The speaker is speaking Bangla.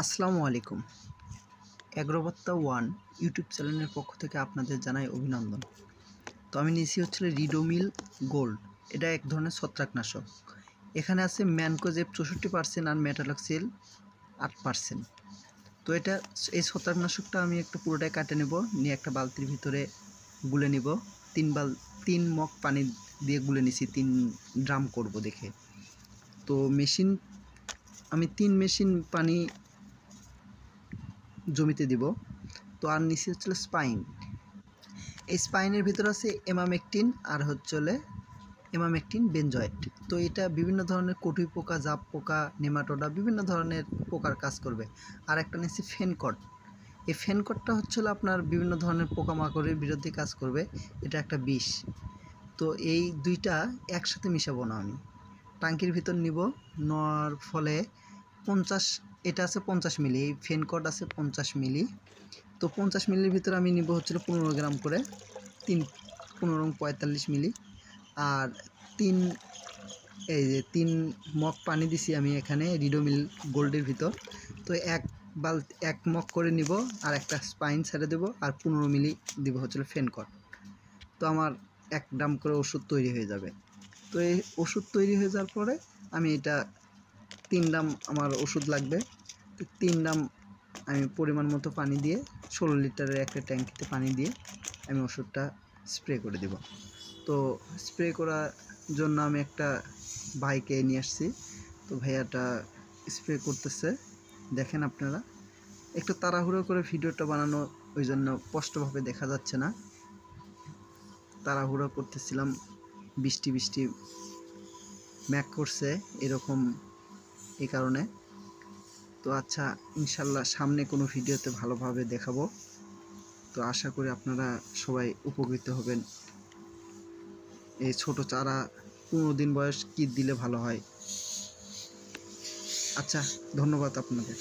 আসসালামু আলাইকুম। অ্যাগ্রোবার্তা ওয়ান ইউটিউব চ্যানেলের পক্ষ থেকে আপনাদের জানাই অভিনন্দন। তো আমি নিয়েছি হচ্ছে রিডোমিল গোল্ড। এটা এক ধরনের ছত্রাকনাশক। এখানে আছে ম্যানকোজেব 64% আর মেটালক্সিল 8%। তো এই ছত্রাকনাশকটা আমি একটু পুরোটাই কাটে নেব, নিয়ে একটা বালতির ভিতরে গুলে নিব। 3 মগ পানি দিয়ে গুলে নিছি, 3 ড্রাম করব দেখে। তো আমি 3 মেশিন পানি জমিতে দিব। তো আর নিচে হচ্ছিল স্পাইন। এই স্পাইনের ভিতর আছে এমামেকটিন আর এমামেকটিন বেনজয়েট। তো এটা বিভিন্ন ধরনের কটুই পোকা, জাপ পোকা, নেমাটোডা বিভিন্ন ধরনের পোকার কাজ করবে। আর একটা নিচ্ছি ফেনকট। এই ফেনকটটা হচ্ছিল আপনার বিভিন্ন ধরনের পোকামাকড়ের বিরুদ্ধে কাজ করবে। এটা একটা বিষ। তো এই দুইটা একসাথে মিশাবো না, আমি টাঙ্কির ভিতর নিব। নেওয়ার ফলে এটা আছে 50 মিলি, এই ফেনকট আছে 50 মিলি। তো 50 মিলির ভিতরে আমি নিব হচ্ছিল 15 গ্রাম করে, 15 45 মিলি। আর তিন মগ পানি দিছি আমি এখানে রিডোমিল গোল্ডের ভিতর। তো এক মগ করে নিব, আর একটা স্পাইন ছেড়ে দেব, আর 15 মিলি দিব হচ্ছিল ফেনকট। তো আমার 1 গ্রাম করে ওষুধ তৈরি হয়ে যাবে। তো এই ওষুধ তৈরি হয়ে যাওয়ার পরে আমি এটা 3 ড্রাম আমার ওষুধ লাগবে। তো 3 ড্রাম আমি পরিমাণ মতো পানি দিয়ে 16 লিটারের একটা ট্যাঙ্কিতে পানি দিয়ে আমি ওষুধটা স্প্রে করে দেব। তো স্প্রে করার জন্য আমি একটা ভাইকে নিয়ে আসছি। তো ভাইয়াটা স্প্রে করতেছে, দেখেন আপনারা। একটু তাড়াহুড়ো করে ভিডিওটা বানানো, ওই জন্য স্পষ্টভাবে দেখা যাচ্ছে না। তাড়াহুড়ো করতেছিলাম, বৃষ্টি ম্যাক করছে এরকম, এই কারণে। তো আচ্ছা, ইনশাল্লাহ সামনে কোনো ভিডিওতে ভালোভাবে দেখাবো। তো আশা করি আপনারা সবাই উপকৃত হবেন। এই ছোট চারা 15 দিন বয়স কি দিলে ভালো হয়। আচ্ছা, ধন্যবাদ আপনাদের।